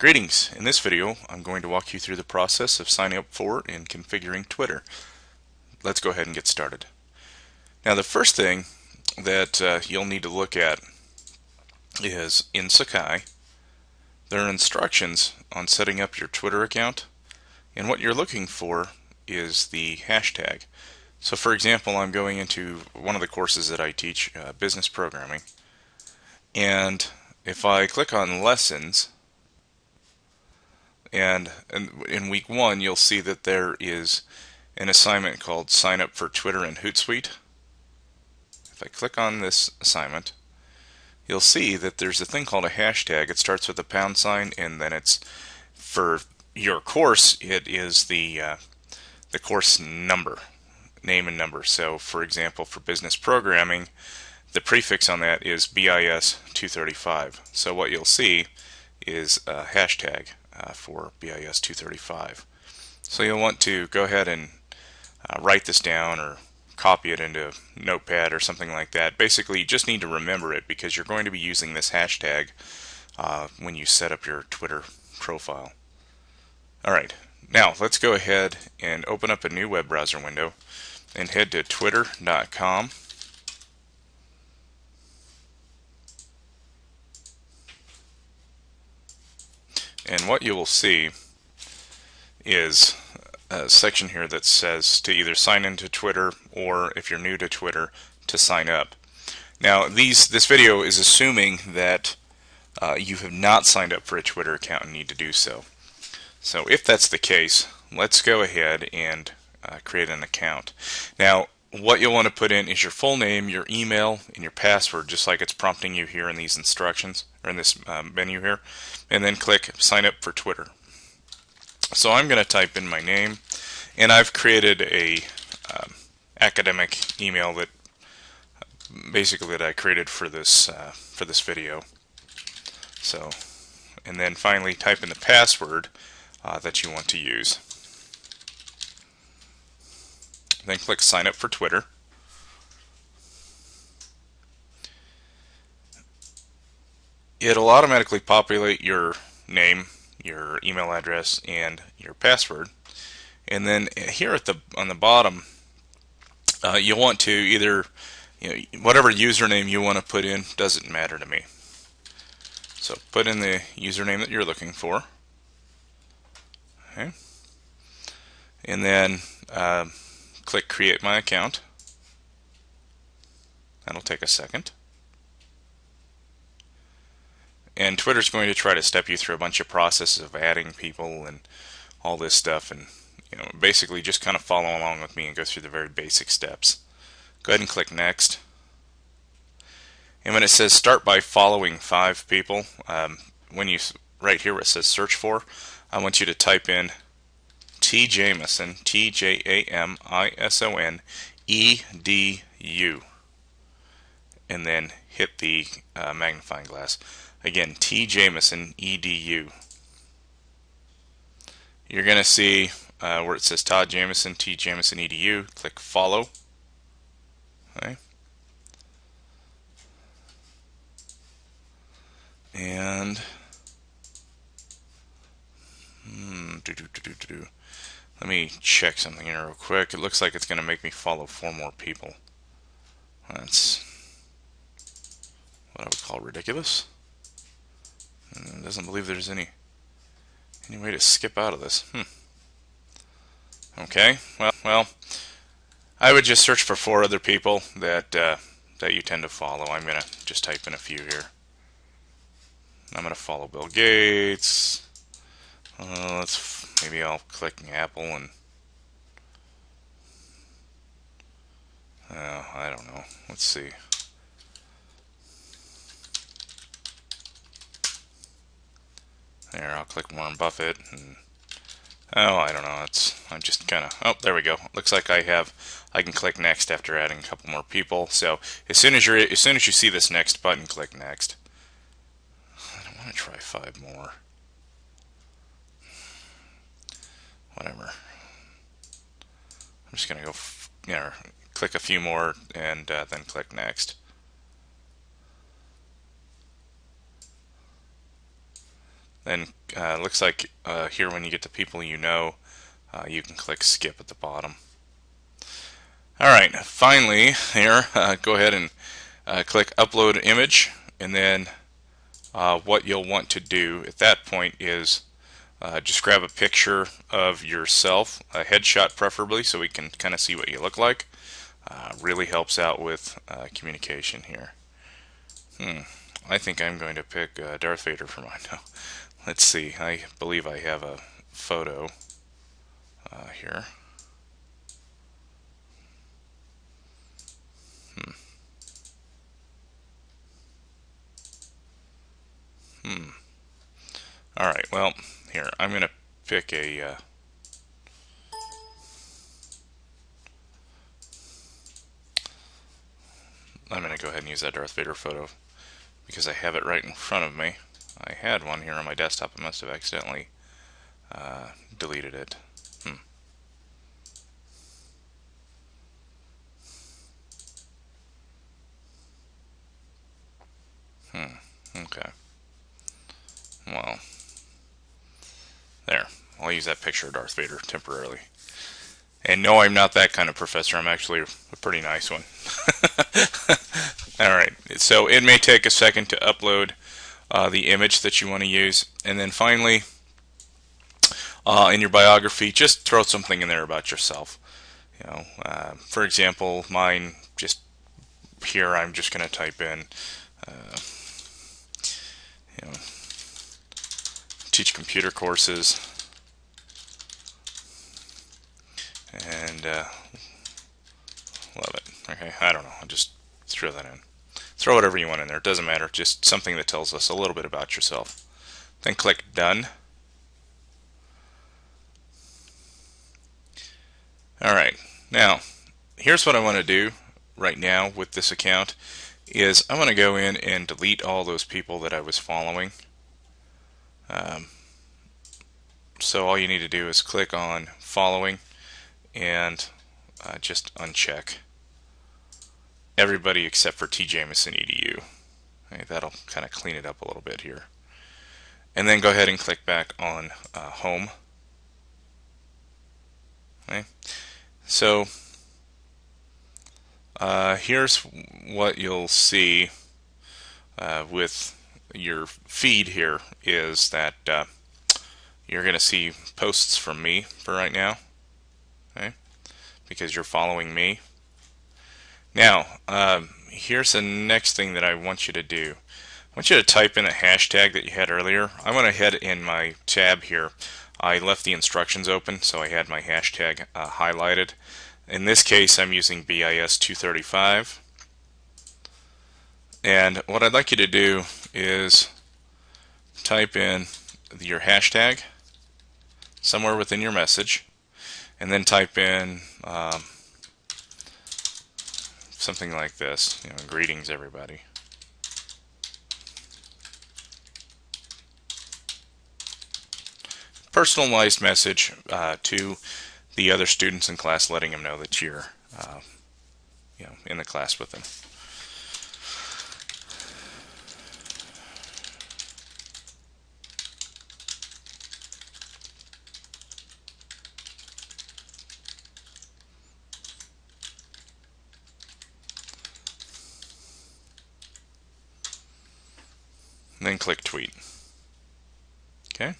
Greetings! In this video I'm going to walk you through the process of signing up for and configuring Twitter. Let's go ahead and get started. Now the first thing that you'll need to look at is in Sakai there are instructions on setting up your Twitter account, and what you're looking for is the hashtag. So for example, I'm going into one of the courses that I teach, business programming, and if I click on lessons, and in week 1 you'll see that there is an assignment called sign up for Twitter in Hootsuite. If I click on this assignment, you'll see that there's a thing called a hashtag. It starts with a pound sign, and then it's, for your course, it is the course number, name and number. So for example, for business programming, the prefix on that is BIS 235. So what you'll see is a hashtag for BIS 235. So you'll want to go ahead and write this down or copy it into Notepad or something like that. Basically, you just need to remember it because you're going to be using this hashtag when you set up your Twitter profile. Alright, now let's go ahead and open up a new web browser window and head to twitter.com. And what you will see is a section here that says to either sign into Twitter, or if you're new to Twitter, to sign up. Now this video is assuming that you have not signed up for a Twitter account and need to do so. So if that's the case, let's go ahead and create an account. Now what you'll want to put in is your full name, your email, and your password, just like it's prompting you here in these instructions, or in this menu here, and then click sign up for Twitter. So I'm going to type in my name, and I've created a academic email that basically that I created for this video. So, and then finally type in the password that you want to use. Then click sign up for Twitter. It'll automatically populate your name, your email address, and your password. And then here at on the bottom, you'll want to either, whatever username you want to put in, doesn't matter to me. So put in the username that you're looking for. Okay. And then click create my account. That'll take a second. And Twitter's going to try to step you through a bunch of processes of adding people and all this stuff, and basically just kind of follow along with me and go through the very basic steps. Go ahead and click next. And when it says start by following 5 people, right here where it says search for, I want you to type in T Jamison, TJAMISON and then hit the magnifying glass. Again, T Jamison EDU. You're going to see where it says Todd Jamison, T Jamison EDU. Click follow. Okay. And let me check something here real quick. It looks like it's going to make me follow 4 more people. That's what I would call ridiculous. And it doesn't believe there's any way to skip out of this. Okay, well, I would just search for 4 other people that you tend to follow. I'm going to just type in a few here. I'm going to follow Bill Gates. Maybe I'll click Apple and I don't know. Let's see. There, I'll click Warren Buffett, and I don't know. I'm just kind of, there we go. Looks like I can click next after adding a couple more people. So as soon as you see this next button, click next. I don't want to try 5 more. Whatever. I'm just gonna go, click a few more and then click next. Then looks like here when you get to people you know, you can click skip at the bottom. Alright, finally here, go ahead and click upload image, and then what you'll want to do at that point is just grab a picture of yourself, a headshot preferably, so we can kind of see what you look like. Really helps out with communication here. I think I'm going to pick Darth Vader for mine now. Let's see, I believe I have a photo here. Alright, well, here, I'm going to pick a I'm going to go ahead and use that Darth Vader photo because I have it right in front of me. I had one here on my desktop. I must have accidentally deleted it. Okay. Well, there. I'll use that picture of Darth Vader temporarily. And no, I'm not that kind of professor. I'm actually a pretty nice one. Alright, so it may take a second to upload the image that you want to use. And then finally, in your biography, just throw something in there about yourself. You know, for example, mine, just here, I'm just going to type in, you know, teach computer courses, and love it. Okay, I don't know, I'll just throw that in. Throw whatever you want in there, it doesn't matter, just something that tells us a little bit about yourself. Then click done. Alright, now here's what I want to do right now with this account is I want to go in and delete all those people that I was following. So all you need to do is click on following and just uncheck everybody except for tjameson.edu. Okay, that'll kind of clean it up a little bit here. And then go ahead and click back on home. Okay. So here's what you'll see with your feed here is that you're going to see posts from me for right now, okay, because you're following me. Now, here's the next thing that I want you to do. I want you to type in a hashtag that you had earlier. I went ahead in my tab here. I left the instructions open, so I had my hashtag highlighted. In this case, I'm using BIS235. And what I'd like you to do is type in your hashtag somewhere within your message, and then type in something like this, you know, greetings everybody. Personalized message to the other students in class, letting them know that you're you know, in the class with them. And then click tweet. Okay.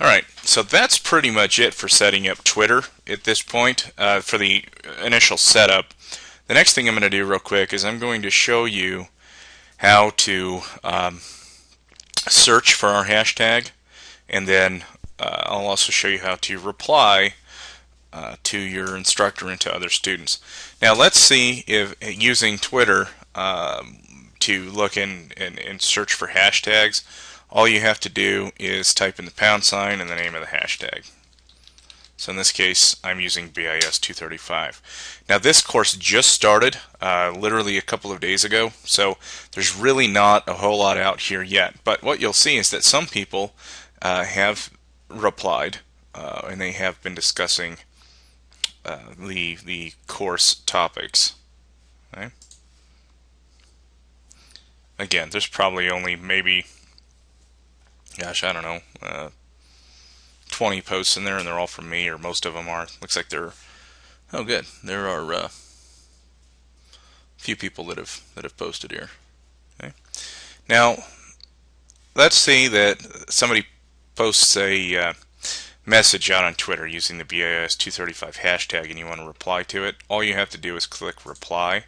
Alright, so that's pretty much it for setting up Twitter at this point for the initial setup. The next thing I'm going to do real quick is I'm going to show you how to search for our hashtag, and then I'll also show you how to reply to your instructor and to other students. Now let's see if using Twitter to look in and search for hashtags, all you have to do is type in the # and the name of the hashtag. So in this case, I'm using BIS235. Now this course just started literally a couple of days ago, so there's really not a whole lot out here yet. But what you'll see is that some people have replied, and they have been discussing the course topics. Okay. Again, there's probably only maybe gosh, I don't know, 20 posts in there, and they're all from me, or most of them are. Looks like oh good, there are a few people that have posted here. Okay. Now, let's say that somebody posts a message out on Twitter using the BIS235 hashtag and you want to reply to it. All you have to do is click reply.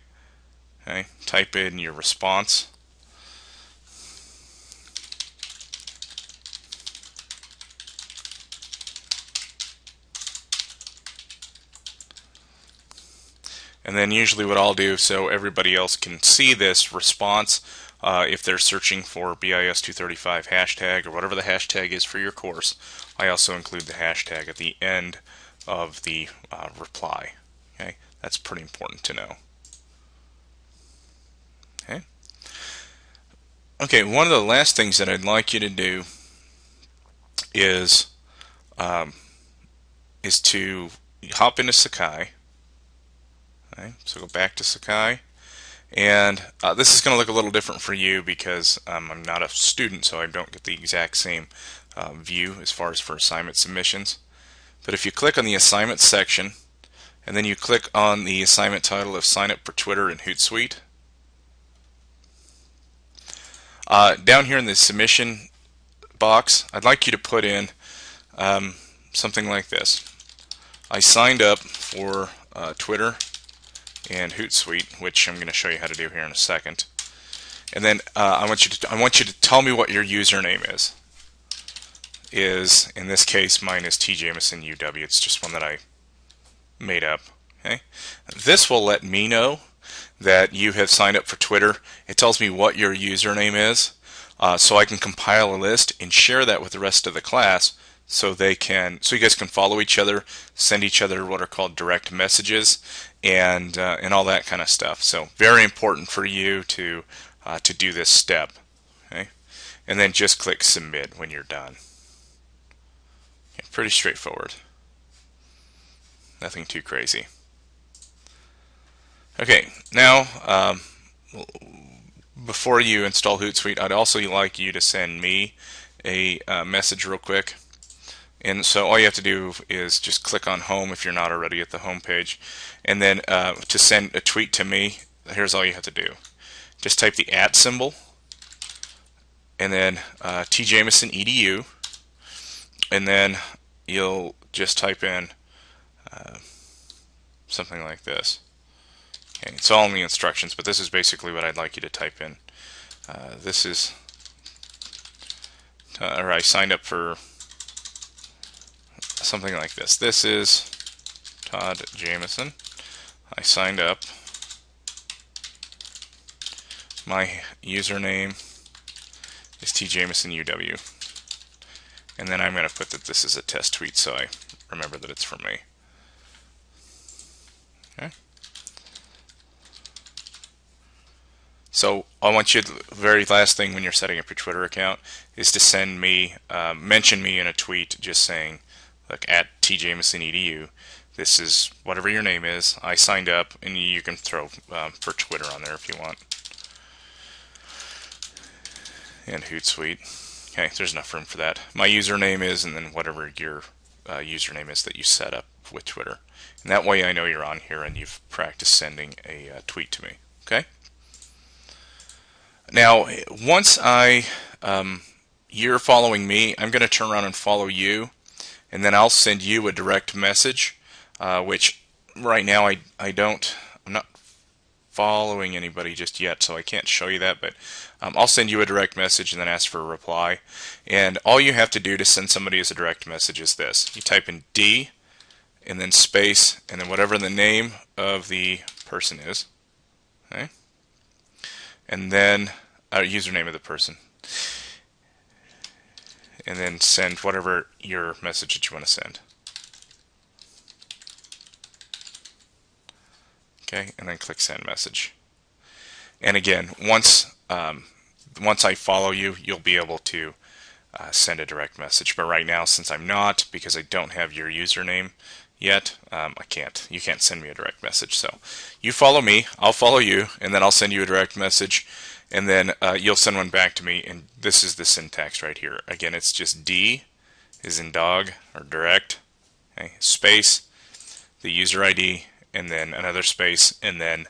Okay, type in your response. And then usually what I'll do, so everybody else can see this response, if they're searching for BIS235 hashtag or whatever the hashtag is for your course, I also include the hashtag at the end of the reply. Okay, that's pretty important to know. Okay. Okay, one of the last things that I'd like you to do is to hop into Sakai. Okay, so go back to Sakai, and this is going to look a little different for you because I'm not a student, so I don't get the exact same view as far as for assignment submissions. But if you click on the assignment section, and then you click on the assignment title of Sign Up for Twitter in Hootsuite, down here in the submission box, I'd like you to put in something like this. I signed up for Twitter and Hootsuite, which I'm going to show you how to do here in a second. And then I want you to tell me what your username is. In this case, mine is tjamesonUW. It's just one that I made up. Okay. This will let me know that you have signed up for Twitter. It tells me what your username is, so I can compile a list and share that with the rest of the class, so you guys can follow each other, send each other what are called direct messages, and all that kind of stuff. So very important for you to do this step. Okay, and then just click submit when you're done. Okay, pretty straightforward. Nothing too crazy. Okay, now before you install Hootsuite, I'd also like you to send me a message real quick. And so all you have to do is just click on home if you're not already at the home page, and then to send a tweet to me, here's all you have to do. Just type the @ symbol, and then tjamesonedu, and then you'll just type in something like this. Okay, it's all in the instructions, but this is basically what I'd like you to type in. This is, or I signed up for something like this. This is Todd Jameson. I signed up. My username is tjamesonUW. And then I'm going to put that this is a test tweet so I remember that it's from me. Okay. So I want you, the very last thing when you're setting up your Twitter account is to send me, mention me in a tweet just saying, look, @tjamesonEDU. This is whatever your name is. I signed up, and you can throw for Twitter on there if you want. And Hootsuite. Okay, there's enough room for that. My username is, and then whatever your username is that you set up with Twitter. And that way I know you're on here and you've practiced sending a tweet to me. Okay? Now, once you're following me, I'm going to turn around and follow you, and then I'll send you a direct message, which right now I'm not following anybody just yet, so I can't show you that, but I'll send you a direct message and then ask for a reply. And all you have to do to send somebody as a direct message is this. You type in D, and then space, and then whatever the name of the person is. Okay? And then username of the person, and then send whatever your message that you want to send. Okay, and then click send message. And again, once I follow you, you'll be able to send a direct message. But right now, since I'm not, because I don't have your username yet, I can't. You can't send me a direct message. So you follow me, I'll follow you, and then I'll send you a direct message, and then you'll send one back to me. And this is the syntax right here. Again, it's just D is in dog or direct, okay, space, the user ID, and then another space, and then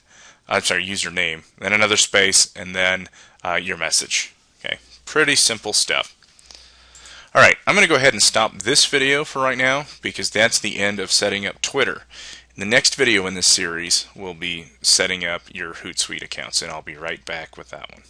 I'm sorry, username, then another space, and then your message. Okay, pretty simple stuff. All right, I'm going to go ahead and stop this video for right now because that's the end of setting up Twitter. The next video in this series will be setting up your Hootsuite accounts, and I'll be right back with that one.